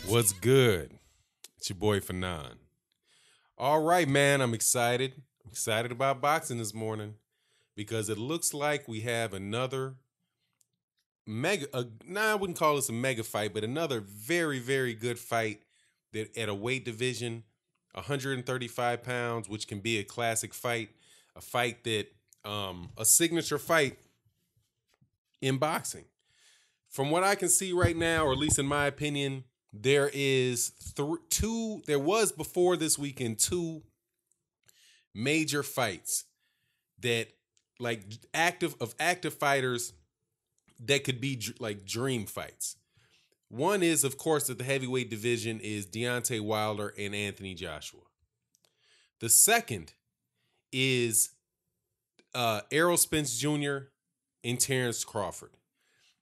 What's good? It's your boy Fanon. All right, man, I'm excited. I'm excited about boxing this morning because it looks like we have another I wouldn't call this a mega fight, but another very, very good fight that at a weight division, 135 pounds, which can be a classic fight, a fight that, a signature fight in boxing. From what I can see right now, or at least in my opinion, there is there was before this weekend two major fights that like active fighters that could be like dream fights. One is, of course, that the heavyweight division is Deontay Wilder and Anthony Joshua. The second is Errol Spence Jr. and Terrence Crawford.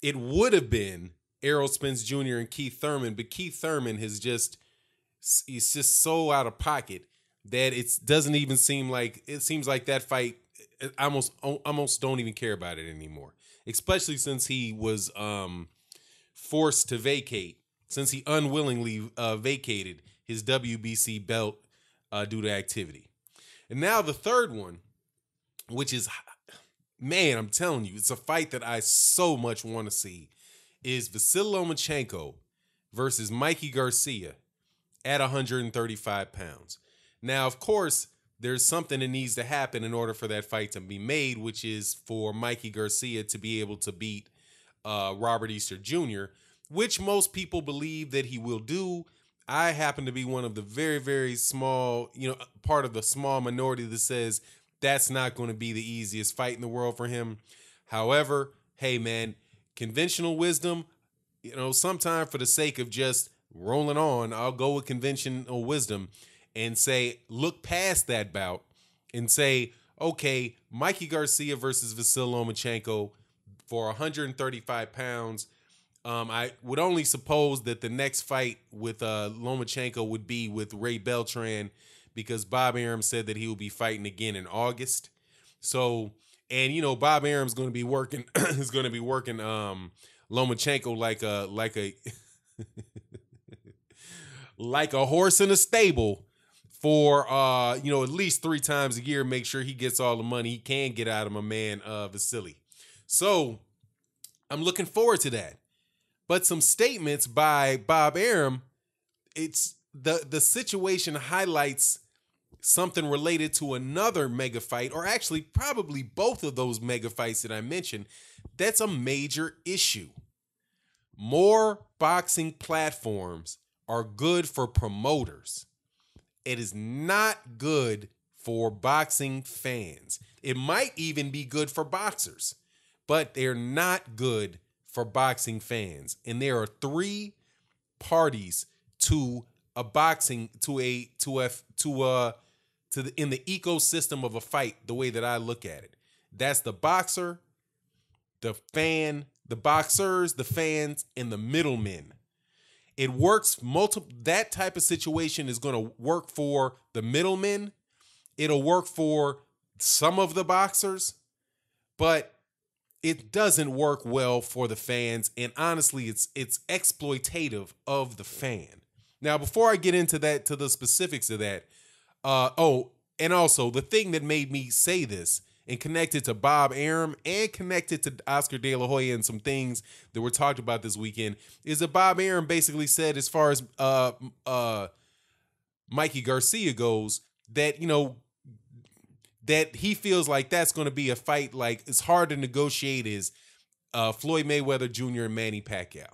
It would have been Errol Spence Jr. and Keith Thurman, but Keith Thurman he's just so out of pocket that it doesn't even seem like it seems like that fight. I almost don't even care about it anymore, especially since he was forced to vacate, since he unwillingly vacated his WBC belt due to activity. And now the third one, which is, man, I'm telling you, it's a fight that I so much want to see, is Vasyl Lomachenko versus Mikey Garcia at 135 pounds. Now, of course, there's something that needs to happen in order for that fight to be made, which is for Mikey Garcia to be able to beat Robert Easter Jr., which most people believe that he will do. I happen to be one of the very, very small, part of the small minority that says that's not going to be the easiest fight in the world for him. However, hey, man, conventional wisdom, sometime for the sake of just rolling on, I'll go with conventional wisdom and say, look past that bout and say, okay, Mikey Garcia versus Vasyl Lomachenko for 135 pounds. I would only suppose that the next fight with Lomachenko would be with Ray Beltran, because Bob Arum said that he will be fighting again in August. So, and Bob Arum's going to be working is going to be working Lomachenko like a like a horse in a stable for at least 3 times a year. Make sure he gets all the money he can get out of my man Vasyl. So I'm looking forward to that. But some statements by Bob Arum, it's the situation highlights something related to another mega fight, or actually probably both of those mega fights that I mentioned. That's a major issue. More boxing platforms are good for promoters. It is not good for boxing fans. It might even be good for boxers, but they're not good for boxing fans. And there are 3 parties to a boxing in the ecosystem of a fight, the way that I look at it. That's the boxer, the fan, the boxers, the fans, and the middlemen. It works that type of situation is going to work for the middlemen. It'll work for some of the boxers, but it doesn't work well for the fans. And honestly, it's exploitative of the fan. Now, before I get into that, to the specifics of that, and also the thing that made me say this and connected to Bob Arum and connected to Oscar De La Hoya and some things that were talked about this weekend is that Bob Arum basically said, as far as Mikey Garcia goes, that, that he feels like that's going to be a fight like it's hard to negotiate as Floyd Mayweather Jr. and Manny Pacquiao.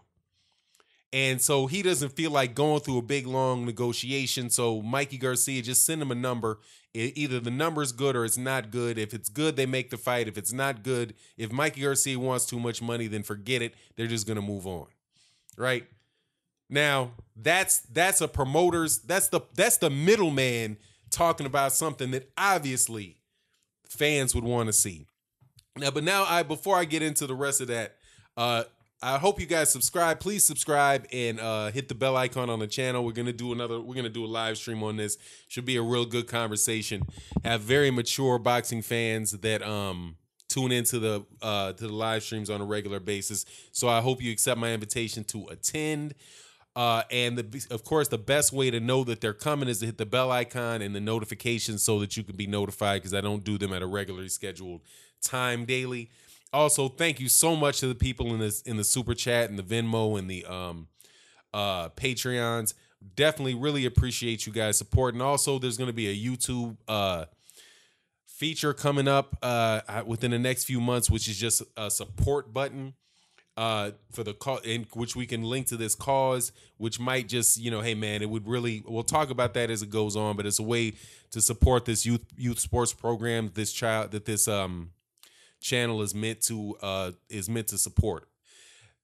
And so he doesn't feel like going through a big, long negotiation. So Mikey Garcia, just send him a number. Either the number's good or it's not good. If it's good, they make the fight. If it's not good, if Mikey Garcia wants too much money, then forget it. They're just going to move on. Right? Now, that's a promoter's, that's the middleman talking about something that obviously fans would want to see. Now, before I get into the rest of that, I hope you guys subscribe. Please subscribe and hit the bell icon on the channel. We're gonna do a live stream on this. Should be a real good conversation. Have very mature boxing fans that tune into the live streams on a regular basis. So I hope you accept my invitation to attend. And of course, the best way to know that they're coming is to hit the bell icon and the notifications so that you can be notified, because I don't do them at a regularly scheduled time daily. Also, thank you so much to the people in the super chat and the Venmo and the Patreons. Definitely really appreciate you guys supporting. Also, there's going to be a YouTube feature coming up within the next few months, which is just a support button for the cause, in which we can link to this cause, which might just, hey man, it would really, we'll talk about that as it goes on, but it's a way to support this youth sports program this channel is meant to support.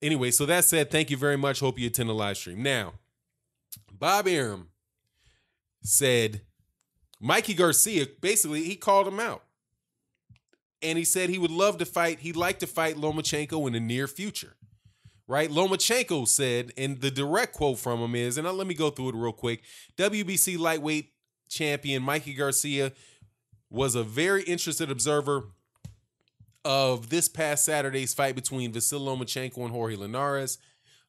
Anyway, so that said, thank you very much. Hope you attend the live stream. Now, Bob Arum said Mikey Garcia, basically, he called him out. And he said he would love to fight. He'd like to fight Lomachenko in the near future, right? Lomachenko said, and the direct quote from him is, and let me go through it real quick. WBC lightweight champion Mikey Garcia was a very interested observer of this past Saturday's fight between Vasyl Lomachenko and Jorge Linares.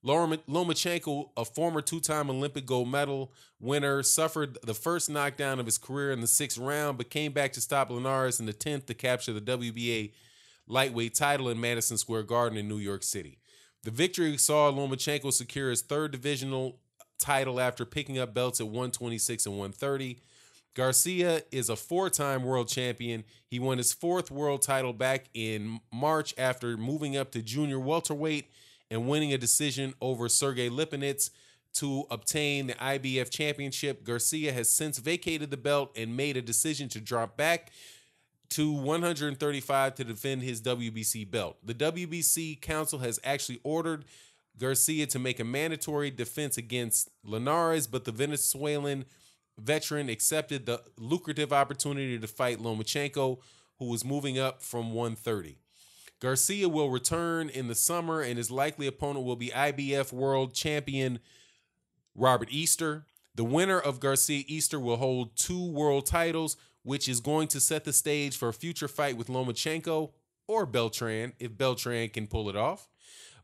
Lomachenko, a former two-time Olympic gold medal winner, suffered the first knockdown of his career in the 6th round, but came back to stop Linares in the 10th to capture the WBA lightweight title in Madison Square Garden in New York City. The victory saw Lomachenko secure his 3rd divisional title after picking up belts at 126 and 130. Garcia is a 4-time world champion. He won his 4th world title back in March after moving up to junior welterweight and winning a decision over Sergey Lipinets to obtain the IBF championship. Garcia has since vacated the belt and made a decision to drop back to 135 to defend his WBC belt. The WBC Council has actually ordered Garcia to make a mandatory defense against Linares, but the Venezuelan veteran accepted the lucrative opportunity to fight Lomachenko, who was moving up from 130. Garcia will return in the summer, and his likely opponent will be IBF world champion Robert Easter. The winner of Garcia-Easter will hold 2 world titles, which is going to set the stage for a future fight with Lomachenko or Beltran, if Beltran can pull it off.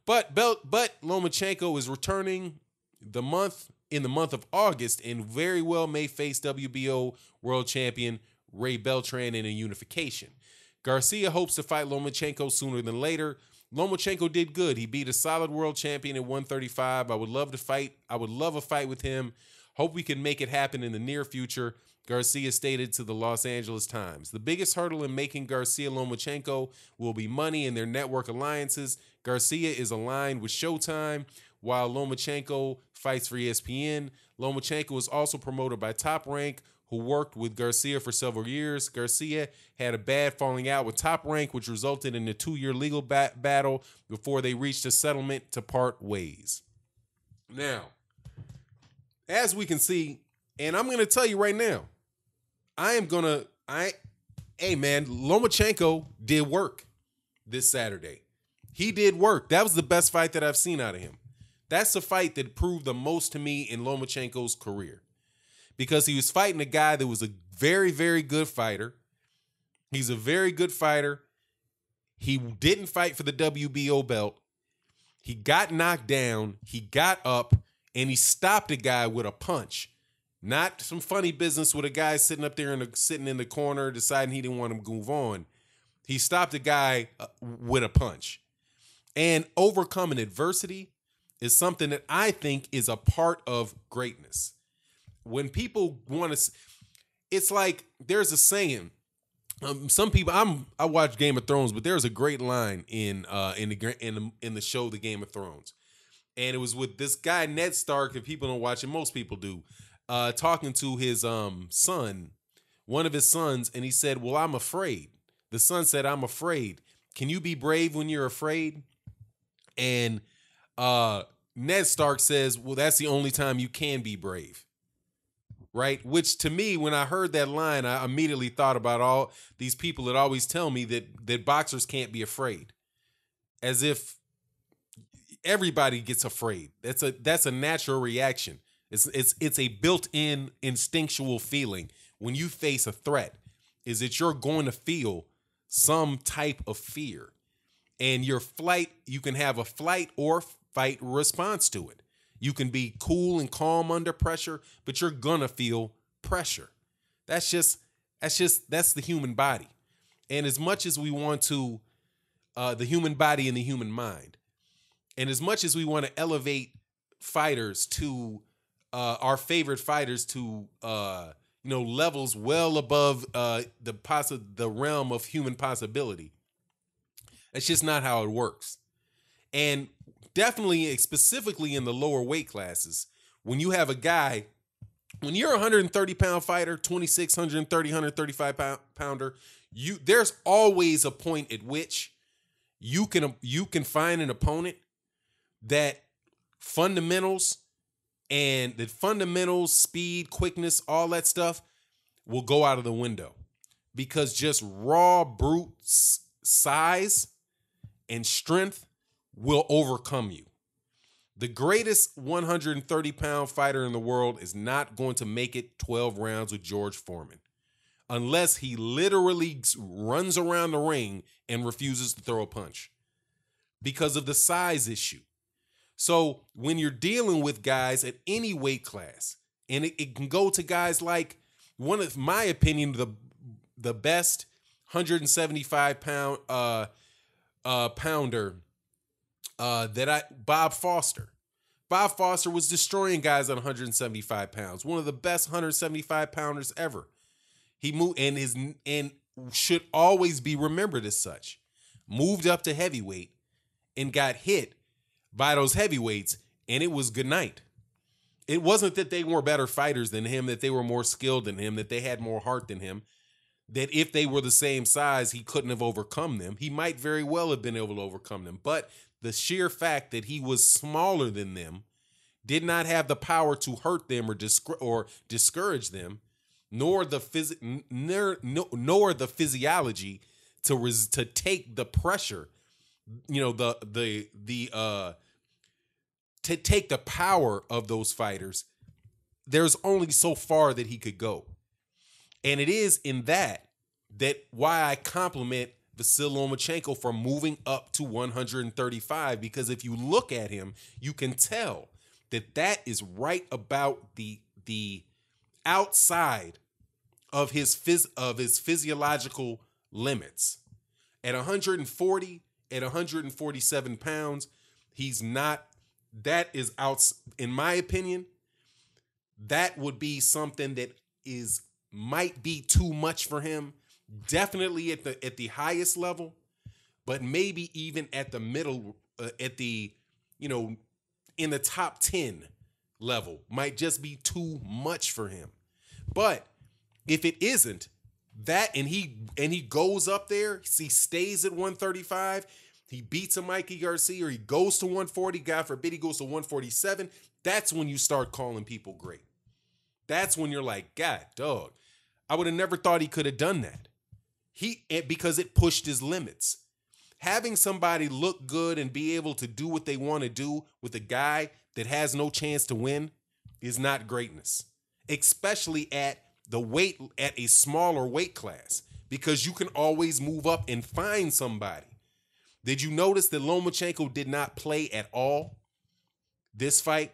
But Lomachenko is returning in the month of August and very well may face WBO world champion Ray Beltran in a unification. Garcia hopes to fight Lomachenko sooner than later. Lomachenko did good. He beat a solid world champion at 135. I would love a fight with him. Hope we can make it happen in the near future, Garcia stated to the Los Angeles Times. The biggest hurdle in making Garcia Lomachenko will be money and their network alliances. Garcia is aligned with Showtime, while Lomachenko fights for ESPN. Lomachenko is also promoted by Top Rank, who worked with Garcia for several years. Garcia had a bad falling out with Top Rank, which resulted in a 2-year legal battle before they reached a settlement to part ways. Now, as we can see, and I'm going to tell you right now, hey man, Lomachenko did work this Saturday. He did work. That was the best fight that I've seen out of him. That's the fight that proved the most to me in Lomachenko's career, because he was fighting a guy that was a very, very good fighter. He's a very good fighter. He didn't fight for the WBO belt. He got knocked down. He got up, and he stopped a guy with a punch. Not some funny business with a guy sitting up there sitting in the corner deciding he didn't want to move on. He stopped a guy with a punch. And overcoming adversity is something that I think is a part of greatness. When people want to, it's like there's a saying. Some people, I watch Game of Thrones, but there's a great line in the show The Game of Thrones, and it was with this guy Ned Stark. If people don't watch it, most people do. Talking to his son, one of his sons, and he said, "Well, I'm afraid." The son said, "I'm afraid. Can you be brave when you're afraid?" And Ned Stark says, "Well, that's the only time you can be brave." Right? Which to me, when I heard that line, I immediately thought about all these people that always tell me that boxers can't be afraid. As if everybody gets afraid. That's a natural reaction. It's a built-in instinctual feeling when you face a threat, is that you're going to feel some type of fear. And you can have a flight or fight response to it. You can be cool and calm under pressure, but you're gonna feel pressure. That's the human body. And as much as we want to, the human body and the human mind, and as much as we want to elevate fighters to our favorite fighters to levels well above the realm of human possibility, that's just not how it works. And definitely, specifically in the lower weight classes, when you have a guy, when you're a 130-pound fighter, 26, 130, 135 pounder, there's always a point at which you can find an opponent that fundamentals, speed, quickness, all that stuff will go out of the window, because just raw brute size and strength will overcome you. The greatest 130-pound fighter in the world is not going to make it 12 rounds with George Foreman unless he literally runs around the ring and refuses to throw a punch because of the size issue. So when you're dealing with guys at any weight class, and it can go to guys like, one of my opinion, the best 175-pound pounder, Bob Foster. Bob Foster was destroying guys at 175 pounds. One of the best 175 pounders ever. He moved and should always be remembered as such. Moved up to heavyweight and got hit by those heavyweights, and it was good night. It wasn't that they were better fighters than him, that they were more skilled than him, that they had more heart than him, that if they were the same size, he couldn't have overcome them. He might very well have been able to overcome them, but the sheer fact that he was smaller than them did not have the power to hurt them or discourage them, nor the physiology to take the pressure, to take the power of those fighters. There's only so far that he could go. And it is in that why I compliment Vasyl Lomachenko for moving up to 135, because if you look at him, you can tell that is right about the outside of his physiological limits. At 140, at 147 pounds, he's not. That is out. In my opinion, that would be something that might be too much for him. Definitely at the highest level, but maybe even at the middle, in the top 10 level, might just be too much for him. But if it isn't that, and he goes up there, he stays at 135, he beats a Mikey Garcia, or he goes to 140, God forbid he goes to 147, that's when you start calling people great. That's when you're like, God, dog, I would have never thought he could have done that. Because it pushed his limits. Having somebody look good and be able to do what they want to do with a guy that has no chance to win is not greatness, especially at a smaller weight class, because you can always move up and find somebody. Did you notice that Lomachenko did not play at all this fight?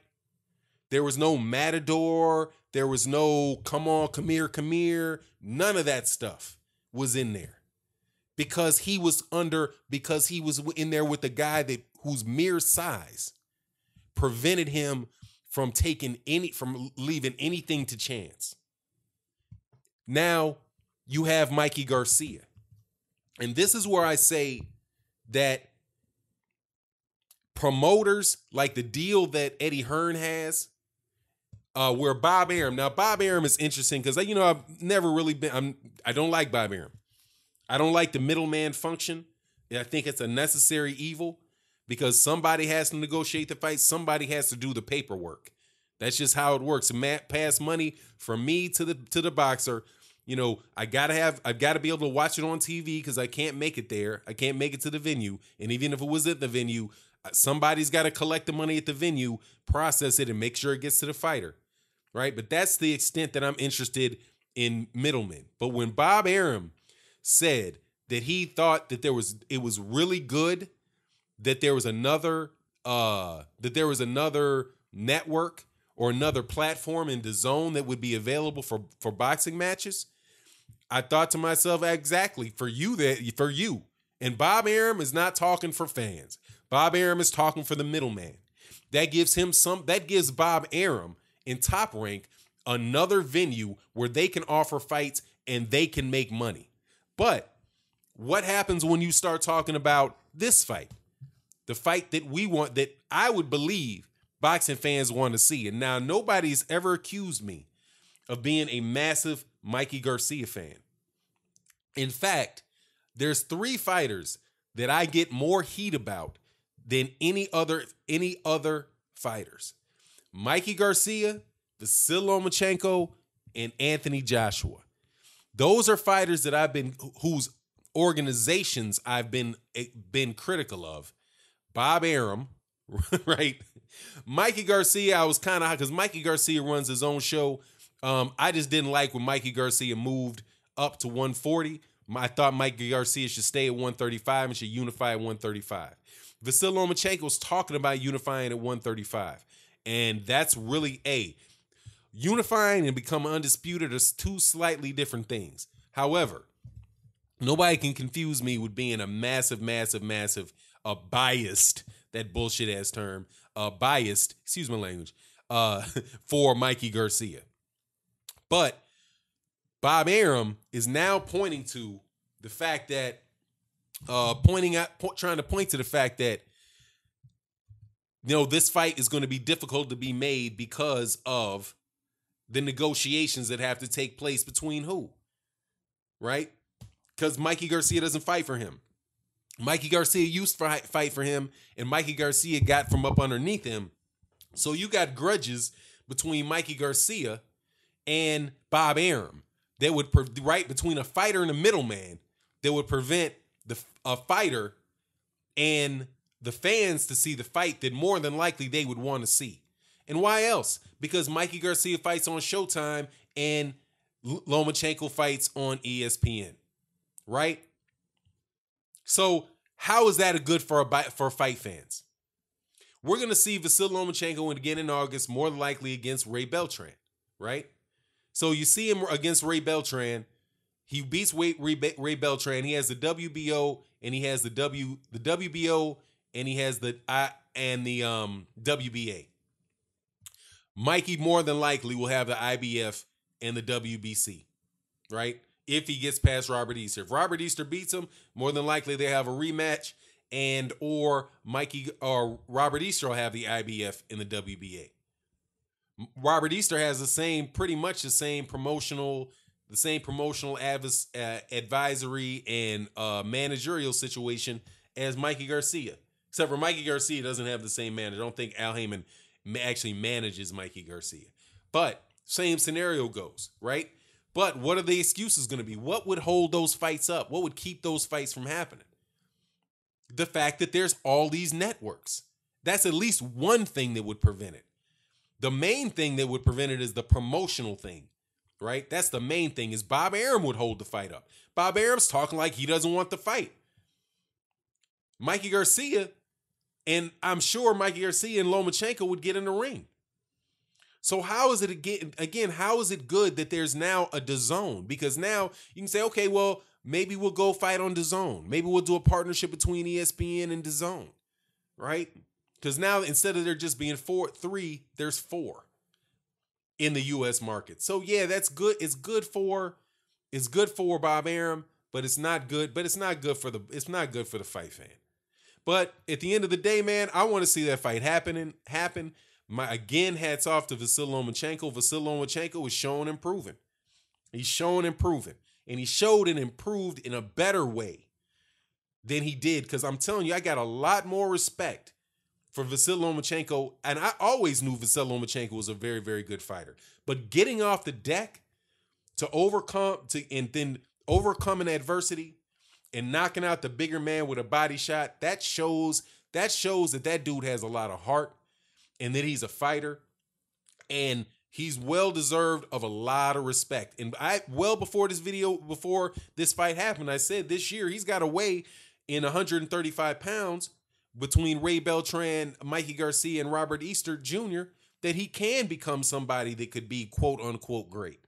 There was no matador. There was no come on, come here. None of that stuff was in there, because he was in there with a guy whose mere size prevented him from leaving anything to chance. Now you have Mikey Garcia. And this is where I say that promoters, like the deal that Eddie Hearn has, where Bob Arum. Now, Bob Arum is interesting because, I've never really been, I don't like Bob Arum. I don't like the middleman function. I think it's a necessary evil, because somebody has to negotiate the fight. Somebody has to do the paperwork. That's just how it works. Pass money from me to the boxer. I've got to be able to watch it on TV, because I can't make it there. I can't make it to the venue. And even if it was at the venue, somebody's got to collect the money at the venue, process it, and make sure it gets to the fighter. Right? But that's the extent that I'm interested in middlemen. But when Bob Arum said that he thought that it was really good that there was another network or another platform in the zone that would be available for boxing matches, I thought to myself, exactly, for you. And Bob Arum is not talking for fans. Bob Arum is talking for the middleman. That gives Bob Arum in Top Rank another venue where they can offer fights and they can make money. But what happens when you start talking about this fight? The fight that we want, that I would believe boxing fans want to see. And now nobody's ever accused me of being a massive Mikey Garcia fan. In fact, there's 3 fighters that I get more heat about than any other fighters. Mikey Garcia, Vasyl Lomachenko, and Anthony Joshua. Those are fighters that whose organizations I've been critical of. Bob Arum, right? Mikey Garcia, I was kind of high because Mikey Garcia runs his own show. I just didn't like when Mikey Garcia moved up to 140. I thought Mikey Garcia should stay at 135 and should unify at 135. Vasyl Lomachenko was talking about unifying at 135. And that's really unifying and becoming undisputed are 2 slightly different things. However, nobody can confuse me with being a massive, biased, that bullshit ass term, biased, excuse my language, for Mikey Garcia. But Bob Arum is now pointing to the fact that, trying to point to the fact that, this fight is going to be difficult to be made because of the negotiations that have to take place between who? Right? Because Mikey Garcia doesn't fight for him. Mikey Garcia used to fight for him, and Mikey Garcia got from up underneath him. So you got grudges between Mikey Garcia and Bob Arum that would, between a fighter and a middleman, that would prevent a fighter and the fans to see the fight that more than likely they would want to see. And why else? Because Mikey Garcia fights on Showtime and Lomachenko fights on ESPN, right? So how is that a good for fight fans? We're going to see Vasyl Lomachenko again in August, more than likely against Ray Beltran, right? So you see him against Ray Beltran. He beats Ray Beltran. He has the WBO and he has the WBO and he has the WBA. Mikey more than likely will have the IBF and the WBC, right? If he gets past Robert Easter. If Robert Easter beats him, more than likely they have a rematch, and or Mikey or Robert Easter will have the IBF and the WBA. Robert Easter has pretty much the same promotional advisory and managerial situation as Mikey Garcia. Except for Mikey Garcia doesn't have the same manager. I don't think Al Heyman actually manages Mikey Garcia. But same scenario goes, right? But what are the excuses going to be? What would hold those fights up? What would keep those fights from happening? The fact that there's all these networks. That's at least one thing that would prevent it. The main thing that would prevent it is the promotional thing, right? That's the main thing, is Bob Arum would hold the fight up. Bob Arum's talking like he doesn't want the fight. Mikey Garcia, and I'm sure Mikey Garcia and Lomachenko would get in the ring. So how is it again, how is it good that there's now a DAZN? Because now you can say, okay, well, maybe we'll go fight on DAZN. Maybe we'll do a partnership between ESPN and DAZN, right? Because now instead of there just being 3, there's 4 in the U.S. market. So yeah, that's good. It's good for Bob Arum, but it's not good. But it's not good for the fight fan. But at the end of the day, man, I want to see that fight happen. Again, hats off to Vasyl Lomachenko. Vasyl Lomachenko is showing and proving. He's showing and proving. And he showed and improved in a better way than he did. Because I'm telling you, I got a lot more respect for Vasyl Lomachenko. And I always knew Vasyl Lomachenko was a very, very good fighter. But getting off the deck to overcome an adversity and knocking out the bigger man with a body shot, that shows that dude has a lot of heart. And that he's a fighter, and he's well deserved of a lot of respect. And before this fight happened, I said this year he's got to weigh in 135 pounds between Ray Beltran, Mikey Garcia, and Robert Easter Jr. that he can become somebody that could be quote unquote great.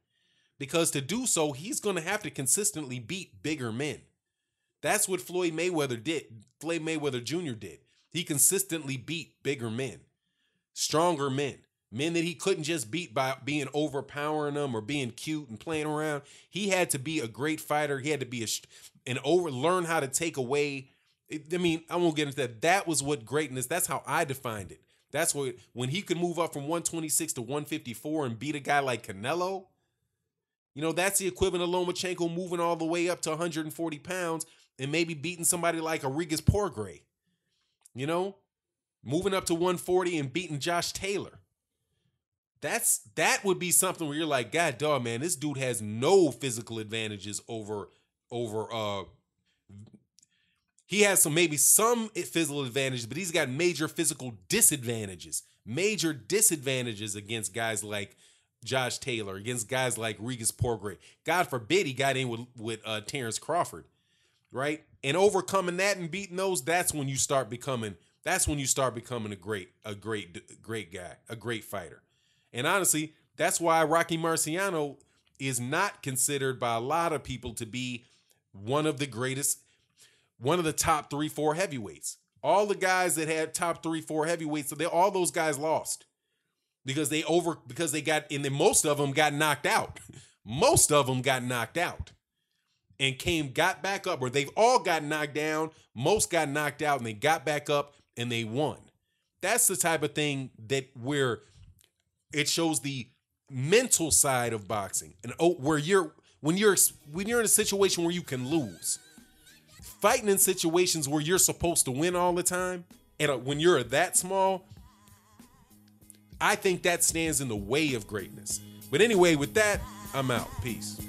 Because to do so, he's going to have to consistently beat bigger men. That's what Floyd Mayweather did. Floyd Mayweather Jr. did. He consistently beat bigger men, stronger men, men that he couldn't just beat by being overpowering them or being cute and playing around. He had to be a great fighter. He had to be learn how to take away. I mean, I won't get into that. That was what greatness. That's how I defined it. That's what, when he could move up from 126 to 154 and beat a guy like Canelo. You know, that's the equivalent of Lomachenko moving all the way up to 140 pounds and maybe beating somebody like Rodriguez Porgray. You know, moving up to 140 and beating Josh Taylor. That would be something where you're like, God dog, man, this dude has no physical advantages over he has maybe some physical advantages, but he's got major physical disadvantages. Major disadvantages against guys like Josh Taylor, against guys like Rodriguez Porgray. God forbid he got in with Terrence Crawford, right? And overcoming that and beating those, that's when you start becoming a great guy, a great fighter. And honestly, that's why Rocky Marciano is not considered by a lot of people to be one of the top 3-4 heavyweights. All the guys that had top 3-4 heavyweights, all those guys lost because most of them got knocked out. Most of them got knocked out and got back up, or they've all got knocked down. Most got knocked out and they got back up and they won. That's the type of thing where it shows the mental side of boxing, and when you're in a situation where you can lose. Fighting in situations where you're supposed to win all the time, and when you're that small, I think that stands in the way of greatness. But anyway, with that, I'm out. Peace.